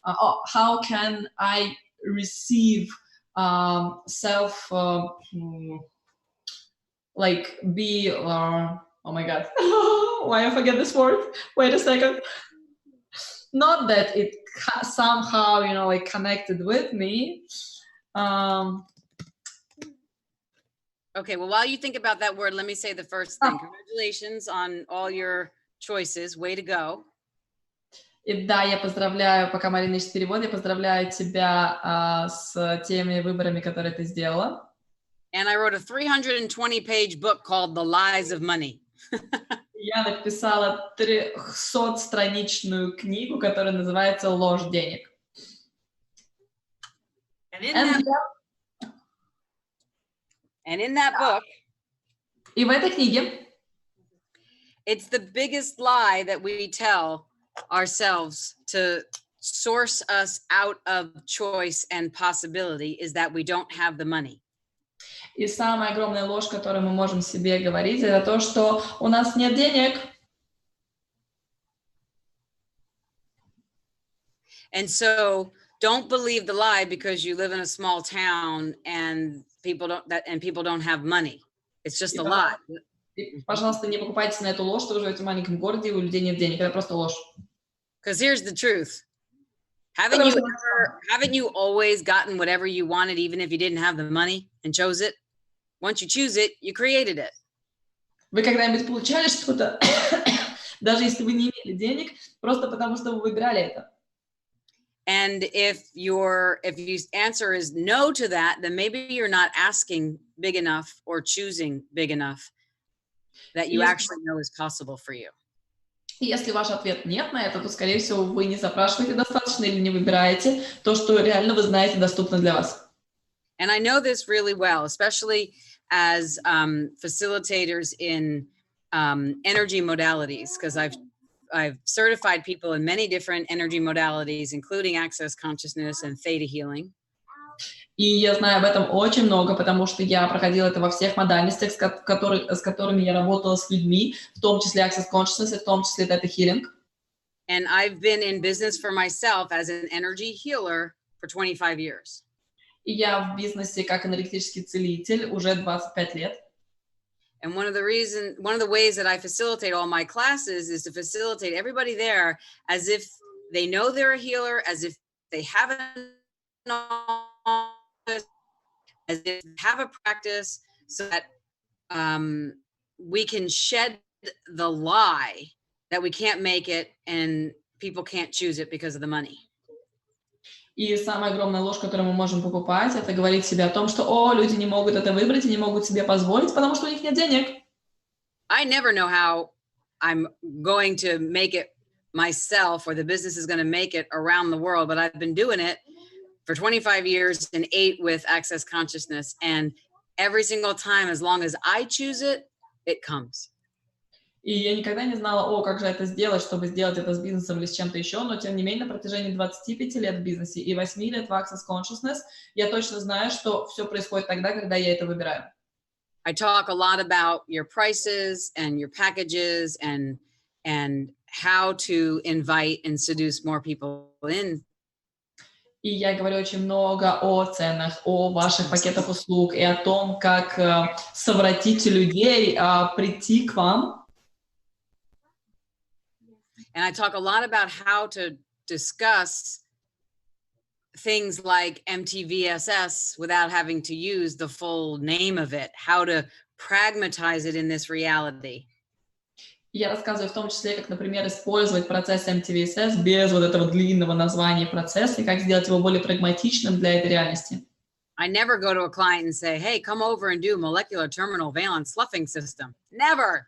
how can I receive self be oh my god why I forget this word, wait a second, not that it somehow connected with me. Okay, well, while you think about that word, let me say the first thing. Congratulations on all your choices, way to go. И да, я поздравляю, пока Марина ищет перевод, я поздравляю тебя с теми выборами, которые ты сделала. And I wrote a 320-page book called The Lies of Money. Я написала 300-страничную книгу, которая называется «Ложь денег». And in that book, и в этой книге, it's the biggest lie that we tell ourselves to source us out of choice and possibility is that we don't have the money. И самая огромная ложь, которую мы можем себе говорить, это то, что у нас нет денег. And so don't believe the lie because you live in a small town and people don't have money. It's just a lie. И, пожалуйста, не покупайтесь на эту ложь, что вы живете в маленьком городе, и у людей нет денег. Это просто ложь. Because here's the truth. Haven't you always gotten whatever you wanted, even if you didn't have the money and chose it? Once you choose it, you created it. Вы когда-нибудь получали что-то, даже если вы не имели денег, просто потому что вы выбирали это? And if your answer is no to that, then maybe you're not asking big enough or choosing big enough that you actually know is possible for you. И если ваш ответ нет на это, то, скорее всего, вы не запрашиваете достаточно или не выбираете то, что реально вы знаете доступно для вас. And I know this really well, especially as facilitators in energy modalities, because I've certified people in many different energy modalities, including access consciousness and theta healing. И я знаю об этом очень много, потому что я проходила это во всех модальностях, с которыми я работала с людьми, в том числе access consciousness, в том числе theta healing. And I've been in business for myself as an energy healer for 25 years. И я в бизнесе как энергетический целитель уже 25 лет. And one of the ways that I facilitate all my classes is to facilitate everybody there as if they know they're a healer, as if they have an office, as if they have a practice, so that we can shed the lie that we can't make it and people can't choose it because of the money. И самая огромная ложь, которую мы можем покупать, это говорить себе о том, что, люди не могут это выбрать и не могут себе позволить, потому что у них нет денег. I never know how I'm going to make it myself or the business is going to make it around the world, but I've been doing it for 25 years and 8 with access consciousness. And every single time, as long as I choose it, it comes. И я никогда не знала, как же это сделать, чтобы сделать это с бизнесом или с чем-то еще, но тем не менее на протяжении 25 лет в бизнесе и 8 лет в Access Consciousness я точно знаю, что все происходит тогда, когда я это выбираю. I talk a lot about your prices and your packages and how to invite and seduce more people in. И я говорю очень много о ценах, о ваших пакетах услуг и о том, как совратить людей прийти к вам. And I talk a lot about how to discuss things like MTVSS without having to use the full name of it, how to pragmatize it in this reality. Я рассказываю в том числе, как, например, использовать процесс MTVSS без вот этого длинного названия процесса и как сделать его более прагматичным для этой реальности. I never go to a client and say, hey, come over and do molecular terminal valence sloughing system. Never.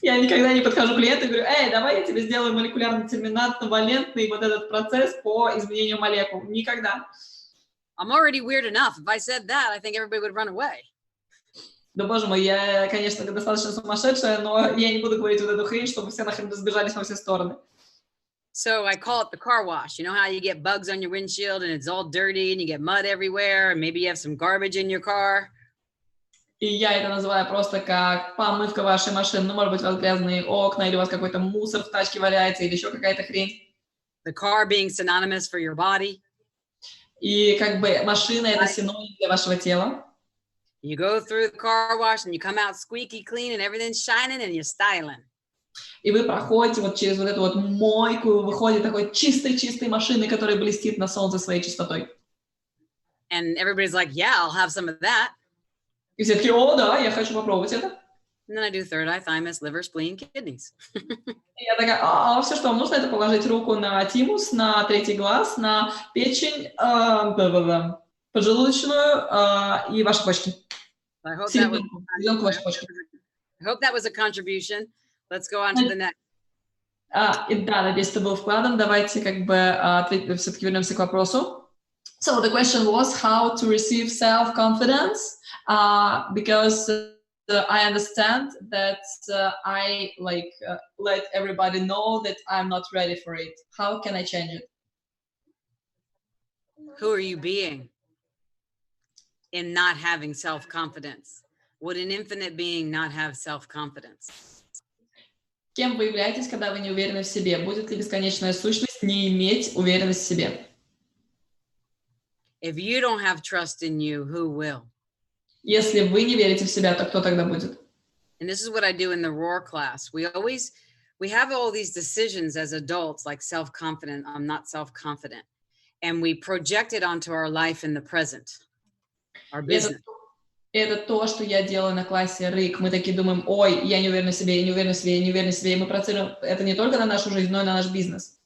Я никогда не подхожу к клиенту и говорю, давай я тебе сделаю молекулярно-терминатно-валентный вот этот процесс по изменению молекул. Никогда. I'm already weird enough. If I said that, I think everybody would run away. Да, боже мой, я, конечно, достаточно сумасшедшая, но я не буду говорить вот эту хрень, чтобы все нахрен разбежались во все стороны. So I call it the car wash. You know how you get bugs on your windshield and it's all dirty and you get mud everywhere and maybe you have some garbage in your car? И я это называю просто как помывка вашей машины. Ну, может быть, у вас грязные окна, или у вас какой-то мусор в тачке валяется, или еще какая-то хрень. The car being synonymous for your body. И как бы машина — это синоним для вашего тела. You go through the car wash and you come out squeaky clean and everything's shining and you're styling. И вы проходите вот через вот эту вот мойку, выходит такой чистой-чистой машины, которая блестит на солнце своей чистотой. And everybody's like, yeah, I'll have some of that. И все такие, да, я хочу попробовать это. And then I do third eye, thymus, liver, spleen, kidneys. И я такая, все, что вам нужно, это положить руку на тимус, на третий глаз, на печень, поджелудочную и ваши почки. I hope ваши that was a contribution. Let's go on to the next. И да, надеюсь, это был вкладом. Давайте как бы все-таки вернемся к вопросу. So the question was how to receive self-confidence, because I understand that I let everybody know that I'm not ready for it. How can I change it? Who are you being in not having self-confidence? Would an infinite being not have self-confidence? Кем вы являетесь, когда вы не уверены в себе? Будет ли бесконечная сущность не иметь уверенность в себе? If you don't have trust in you, who will? Если вы не верите в себя, то кто тогда будет? And this is what I do in the roar class. We have all these decisions as adults, like self-confident, I'm not self-confident. And we project it onto our life in the present, our business. Это то, что я делаю на классе РИК. Мы такие думаем, ой, я не уверена в себе, я не уверена в себе, я не уверена в себе. И мы проецируем это не только на нашу жизнь, но и на наш бизнес.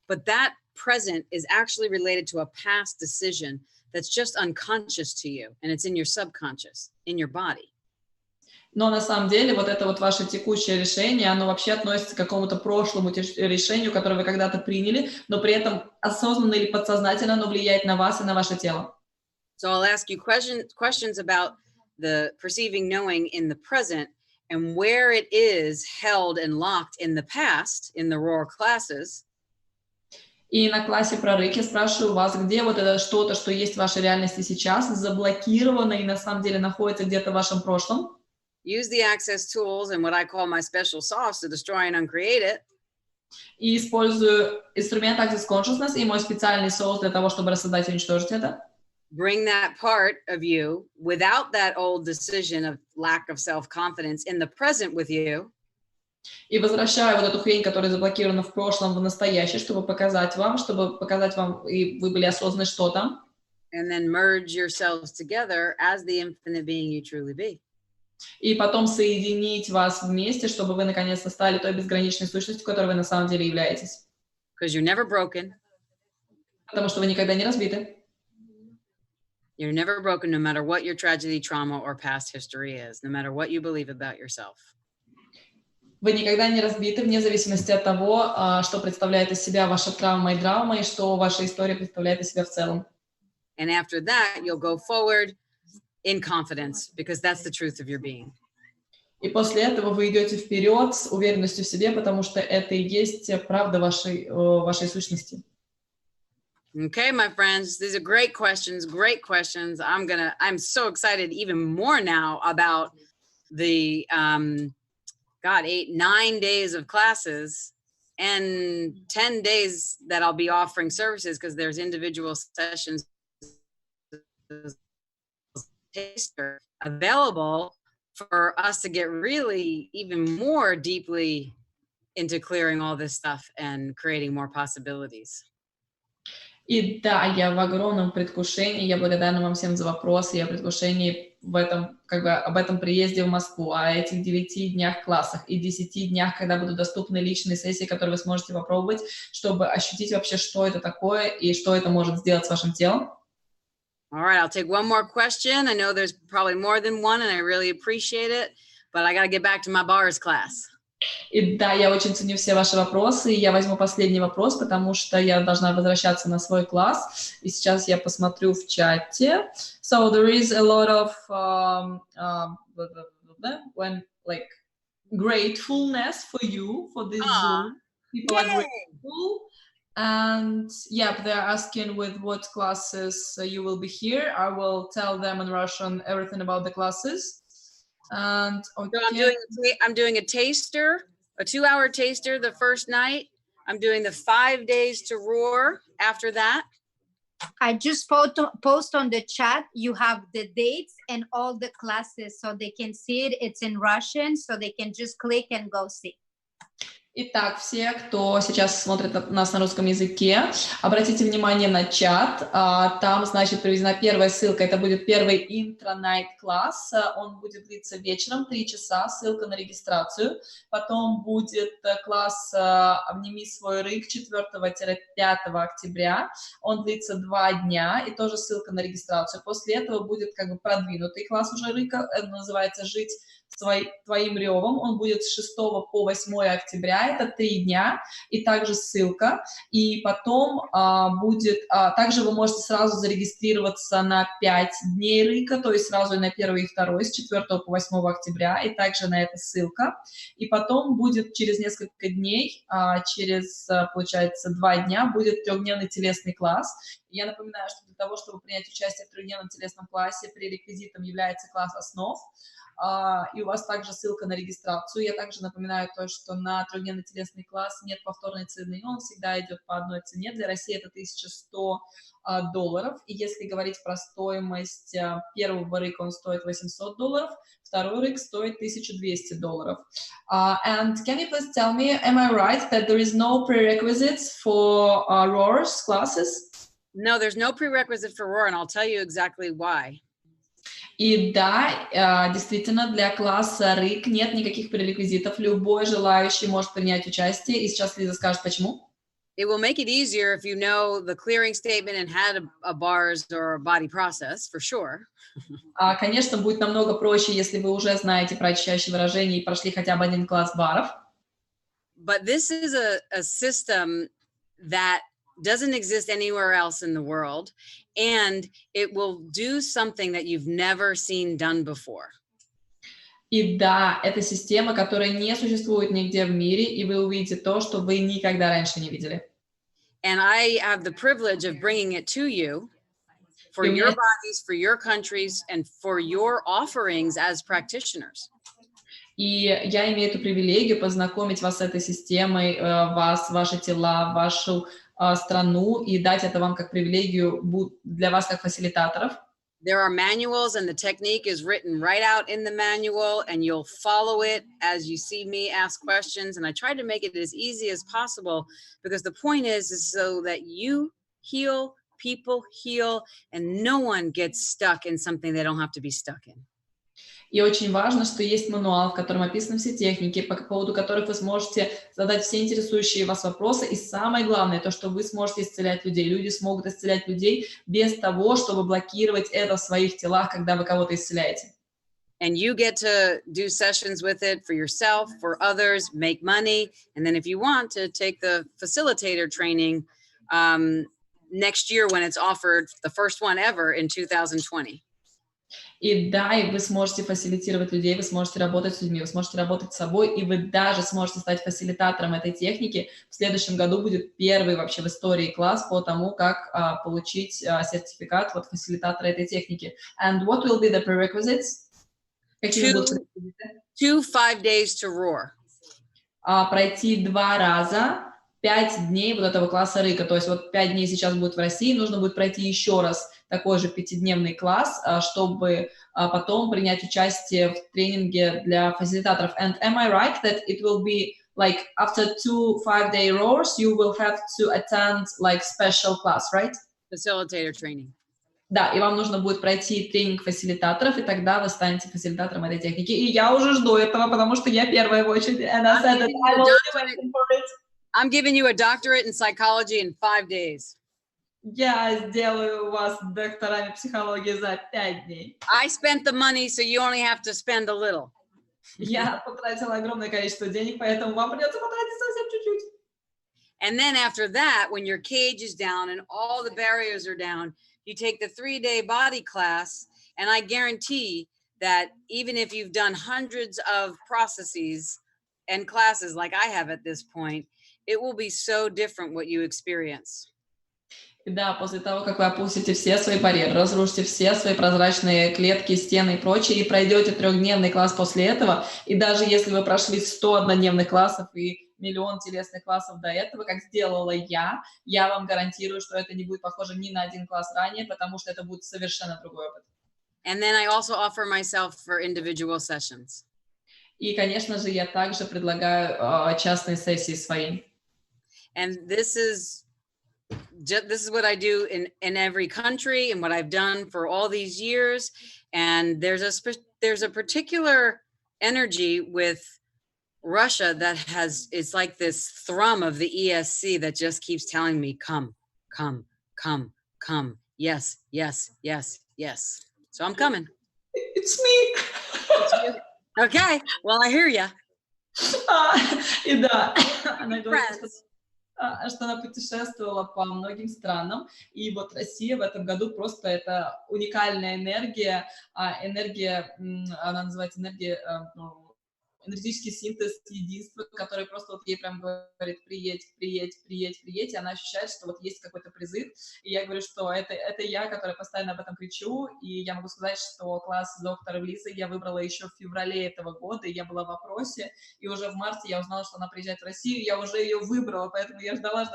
But that present is actually related to a past decision that's just unconscious to you. And it's in your subconscious, in your body. Но на самом деле вот это вот ваше текущее решение, оно вообще относится к какому-то прошлому решению, которое вы когда-то приняли, но при этом осознанно или подсознательно оно влияет на вас и на ваше тело. So I'll ask you questions about the perceiving knowing in the present and where it is held and locked in the past, in the roar classes. И на классе про РИК я спрашиваю вас, где вот это что-то, что есть в вашей реальности сейчас, заблокировано и на самом деле находится где-то в вашем прошлом. Use the access tools and what I call my special sauce to destroy and uncreate it. И использую инструмент Access Consciousness и мой специальный соус для того, чтобы рассоздать и уничтожить это. Bring that part of you without that old decision of lack of self-confidence in the present with you. И возвращаю вот эту хрень, которая заблокирована в прошлом, в настоящее, чтобы показать вам, и вы были осознаны, что там. And then merge yourselves together as the infinite being you truly be. И потом соединить вас вместе, чтобы вы наконец-то стали той безграничной сущностью, которой вы на самом деле являетесь. Because you're never broken. Потому что вы никогда не разбиты. You're never broken, no matter what your tragedy, trauma, or past history is, no matter what you believe about yourself. Вы никогда не разбиты, вне зависимости от того, что представляет из себя ваша травма и драма, и что ваша история представляет из себя в целом. And after that, you'll go forward in confidence, because that's the truth of your being. И после этого вы идете вперед с уверенностью в себе, потому что это и есть правда вашей сущности. Okay, my friends, these are great questions, great questions. I'm so excited even more now about the, 9 days of classes and 10 days that I'll be offering services, because there's individual sessions available for us to get really even more deeply into clearing all this stuff and creating more possibilities. И да, я в огромном предвкушении, я благодарна вам всем за вопросы, я в предвкушении об этом приезде в Москву, о этих 9 днях классах и 10 днях, когда будут доступны личные сессии, которые вы сможете попробовать, чтобы ощутить вообще, что это такое и что это может сделать с вашим телом. All right, I'll take one more question. I know there's probably more than one, and I really appreciate it, but I got to get back to my bars class. И да, я очень ценю все ваши вопросы, и я возьму последний вопрос, потому что я должна возвращаться на свой класс, и сейчас я посмотрю в чате. So there is a lot of gratefulness for you, for this Zoom. People are grateful. And yeah, they're asking with what classes you will be here. I will tell them in Russian everything about the classes. And okay. So I'm doing a taster, a 2-hour taster the first night. I'm doing the 5 days to roar after that. I just post on the chat. You have the dates and all the classes, so they can see it. It's in Russian, so they can just click and go see. Итак, все, кто сейчас смотрит нас на русском языке, обратите внимание на чат. Там, значит, приведена первая ссылка. Это будет первый интра-найт класс. Он будет длиться вечером 3 часа. Ссылка на регистрацию. Потом будет класс «Обними свой РИК» 4-5 октября. Он длится 2 дня. И тоже ссылка на регистрацию. После этого будет продвинутый класс уже РИКа. Это называется «Жить твоим ревом». Он будет с 6 по 8 октября, это 3 дня, и также ссылка. И потом также вы можете сразу зарегистрироваться на 5 дней РИКа, то есть сразу и на 1 и 2, с 4 по 8 октября, и также на это ссылка. И потом будет через несколько дней, получается, 2 дня, будет 3-дневный телесный класс. Я напоминаю, что для того, чтобы принять участие в трехдневном телесном классе, пререквизитом является класс основ, и у вас также ссылка на регистрацию. Я также напоминаю то, что на трехдневный телесный класс нет повторной цены, он всегда идет по одной цене. Для России это $1100, и если говорить про стоимость первого рыка, он стоит $800, второй рык стоит $1200. And can you please tell me, am I right that there is no prerequisites for ROAR's classes? No, there's no prerequisite for ROAR, and I'll tell you exactly why. И да, действительно, для класса РИК нет никаких пререквизитов. Любой желающий может принять участие. И сейчас Лиза скажет, почему. It will make it easier if you know the clearing statement and had a bars or a body process, for sure. Конечно, будет намного проще, если вы уже знаете про очищающие выражения и прошли хотя бы один класс баров. But this is a system that doesn't exist anywhere else in the world, and it will do something that you've never seen done before. И да, это система, которая не существует нигде в мире, и вы увидите то, что вы никогда раньше не видели. And I have the privilege of bringing it to you for your bodies, for your countries, and for your offerings as practitioners. И я имею эту привилегию познакомить вас с этой системой, вас, ваши тела, вашу страну, и дать это вам как привилегию для вас как фасилитаторов. There are manuals, and the technique is written right out in the manual, and you'll follow it as you see me ask questions. And I try to make it as easy as possible, because the point is so that you heal, people heal, and no one gets stuck in something they don't have to be stuck in. И очень важно, что есть мануал, в котором описаны все техники, по поводу которых вы сможете задать все интересующие вас вопросы. И самое главное, то, что вы сможете исцелять людей. Люди смогут исцелять людей без того, чтобы блокировать это в своих телах, когда вы кого-то исцеляете. And you get to do sessions with it for yourself, for others, make money. And then if you want to take the facilitator training next year when it's offered, the first one ever in 2020. И да, и вы сможете фасилитировать людей, вы сможете работать с людьми, вы сможете работать с собой, и вы даже сможете стать фасилитатором этой техники. В следующем году будет первый вообще в истории класс по тому, как получить сертификат от фасилитатора этой техники. And what will be the prerequisites? Какие будут пререквизиты? 5 days to roar. Пройти 2 раза 5 дней вот этого класса рыка. То есть вот 5 дней сейчас будет в России, нужно будет пройти еще раз такой же 5-дневный класс, чтобы потом принять участие в тренинге для фасилитаторов. And am I right that it will be like after 2 5-day roars, you will have to attend like special class, right? Facilitator training. Да, и вам нужно будет пройти тренинг фасилитаторов, и тогда вы станете фасилитатором этой техники. И я уже жду этого, потому что я первая в очереди. And I said that I'm also waiting for it. I'm giving you a doctorate in psychology in 5 days. Я сделаю вас докторами психологии за 5 дней. I spent the money, so you only have to spend a little. Я потратила огромное количество денег, поэтому вам придется потратить совсем чуть-чуть. And then after that, when your cage is down and all the barriers are down, you take the 3-day body class, and I guarantee that even if you've done hundreds of processes and classes like I have at this point, it will be so different what you experience. И да, после того, как вы опустите все свои барьеры, разрушите все свои прозрачные клетки, стены и прочее, и пройдете 3-дневный класс после этого, и даже если вы прошли 100 однодневных классов и миллион телесных классов до этого, как сделала я вам гарантирую, что это не будет похоже ни на один класс ранее, потому что это будет совершенно другой опыт. And then I also offer myself for individual sessions. И, конечно же, я также предлагаю частные сессии свои. And this is what I do in every country and what I've done for all these years. And there's a particular energy with Russia that it's like this thrum of the ESC that just keeps telling me, come, come, come, come. Yes, yes, yes, yes. So I'm coming. It's me. It's you. Okay, well, I hear ya. И да, она говорит, что она путешествовала по многим странам, и вот Россия в этом году просто это уникальная энергия, она называется энергетический синтез единства, который просто вот ей прям говорит: приедь, приедь, приедь, приедь, и она ощущает, что вот есть какой-то призыв, и я говорю, что это я, которая постоянно об этом кричу, и я могу сказать, что класс доктора Лизы я выбрала еще в феврале этого года, и я была в вопросе, и уже в марте я узнала, что она приезжает в Россию, я уже ее выбрала, поэтому я ждала,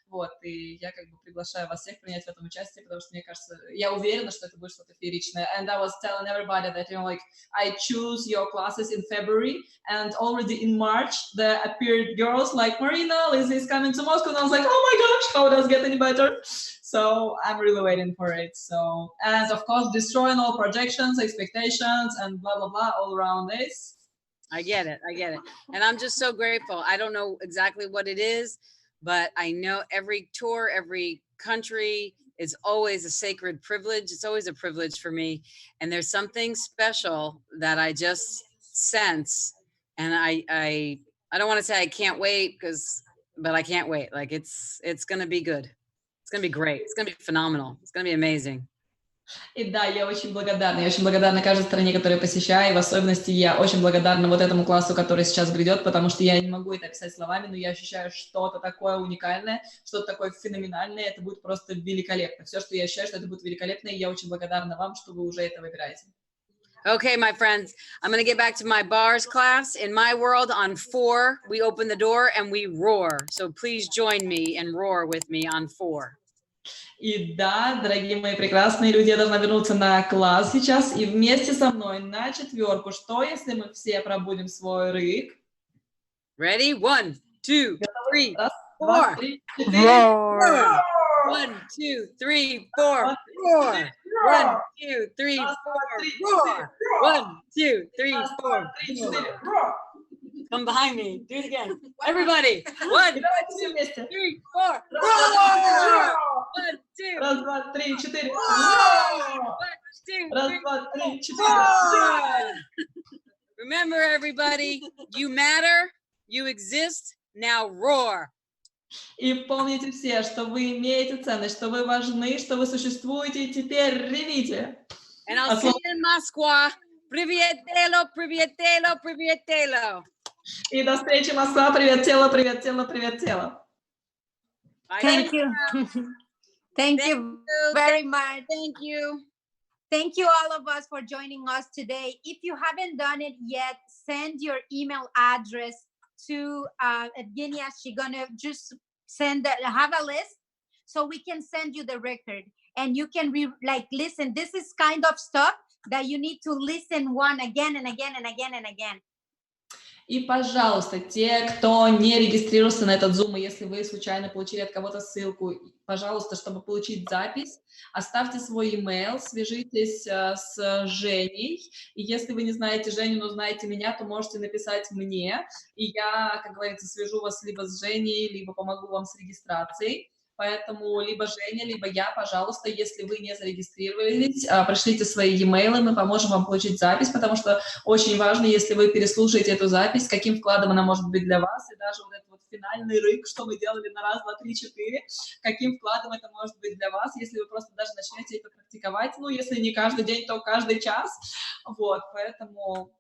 вот, и я как бы приглашаю вас всех принять в этом участие, потому что, мне кажется, я уверена, что это будет что-то фееричное, and I was telling everybody that, you know, like, I choose your classes in February, and already in March, there appeared girls like, Marina, Lizzie is coming to Moscow, and I was like, oh my gosh, how does it get any better? So I'm really waiting for it. So, and of course, destroying all projections, expectations, and blah, blah, blah, all around this. I get it. And I'm just so grateful. I don't know exactly what it is, but I know every tour, every country is always a sacred privilege. It's always a privilege for me. And there's something special that I just sense. And I don't want to say I can't wait, but I can't wait. Like it's going to be good. It's going to be great. It's going to be phenomenal. It's going to be amazing. И да, я очень благодарна каждой стране, которую я посещаю, и в особенности я очень благодарна вот этому классу, который сейчас грядет, потому что я не могу это описать словами, но я ощущаю что-то такое уникальное, что-то такое феноменальное, это будет просто великолепно. Все, что я ощущаю, что это будет великолепно, и я очень благодарна вам, что вы уже это выбираете. Okay, my friends, I'm going to get back to my bars class. In my world, on 4, we open the door and we roar. So please join me and roar with me on 4. И да, дорогие мои прекрасные люди, я должна вернуться на класс сейчас, и вместе со мной на 4, что если мы все пробудим свой рык? Ready? 1, 2, 3, 4. 1, 2, 3, 4. Roar. 1, 2, 3, 4. Roar. 1, 2, 3, 4. Come behind me. Do it again. Everybody. 1, 2, 3, 4. Roar. 1, 2. Раз, два, три, 4. Раз, два, три, 4. Remember, everybody, you matter, you exist, now roar. И помните все, что вы имеете ценность, что вы важны, что вы существуете, и теперь ревите. And I'll see you in Moscow. Privyetelo, privyetelo, privyetelo. И до встречи, Москва. Привет, тело, привет, тело, привет, тело. Thank you. Thank you very much. Thank you. Thank you all of us for joining us today. If you haven't done it yet, send your email address to Evgenia. She's gonna just have a list so we can send you the record and you can listen. This is kind of stuff that you need to listen one again and again and again and again. И, пожалуйста, те, кто не регистрировался на этот Zoom, и если вы случайно получили от кого-то ссылку, пожалуйста, чтобы получить запись, оставьте свой email, свяжитесь с Женей, и если вы не знаете Женю, но знаете меня, то можете написать мне, и я, как говорится, свяжу вас либо с Женей, либо помогу вам с регистрацией. Поэтому либо Женя, либо я, пожалуйста, если вы не зарегистрировались, пришлите свои e-mail, мы поможем вам получить запись, потому что очень важно, если вы переслушаете эту запись, каким вкладом она может быть для вас, и даже вот этот вот финальный рык, что мы делали на раз, два, три, 4, каким вкладом это может быть для вас, если вы просто даже начнете это практиковать, ну, если не каждый день, то каждый час, вот, поэтому...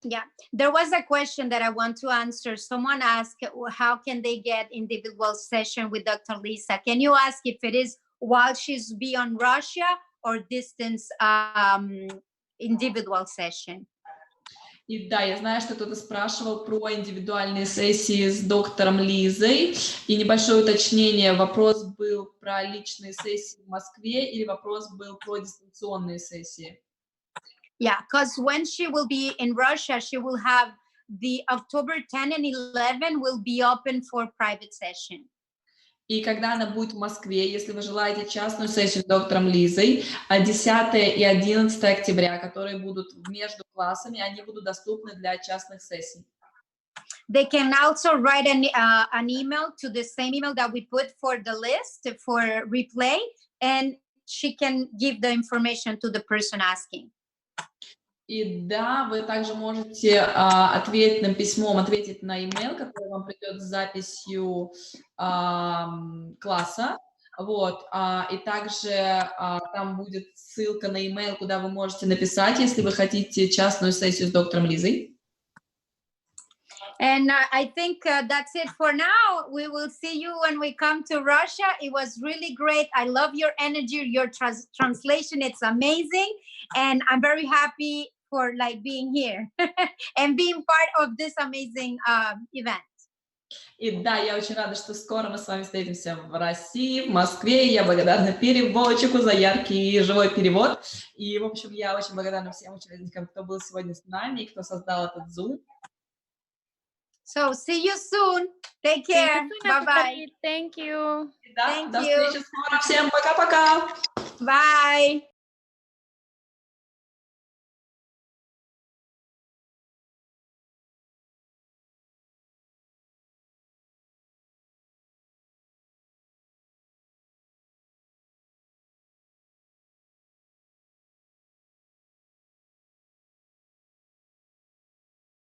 Yeah, there was a question that I want to answer. Someone asked, how can they get individual session with Dr. Lisa? Can you ask if it is while she's beyond Russia or distance individual session? И да, я знаю, что кто-то спрашивал про индивидуальные сессии с доктором Лизой. И небольшое уточнение, вопрос был про личные сессии в Москве или вопрос был про дистанционные сессии? Yeah, because when she will be in Russia, she will have the October 10 and 11 will be open for private session. И когда она будет в Москве, если вы желаете частную сессию с доктором Лизой, 10 и 11 октября, которые будут между классами, они будут доступны для частных сессий. They can also write an email to the same email that we put for the list for replay, and she can give the information to the person asking. И да, вы также можете ответным письмом ответить на email, который вам придет с записью класса, вот, и также там будет ссылка на email, куда вы можете написать, если вы хотите частную сессию с доктором Лизой. And I think that's it for now. We will see you when we come to Russia. It was really great. I love your energy, your translation. It's amazing. And I'm very happy for like being here and being part of this amazing event. И да, я очень рада, что скоро мы с вами встретимся в России, в Москве. Я благодарна переводчику за яркий и живой перевод. И, в общем, я очень благодарна всем участникам, кто был сегодня с нами и кто создал этот Zoom. So see you soon. Take care. Bye-bye. Thank you. Да, Thank до you. встречи скоро. Всем пока-пока. Bye.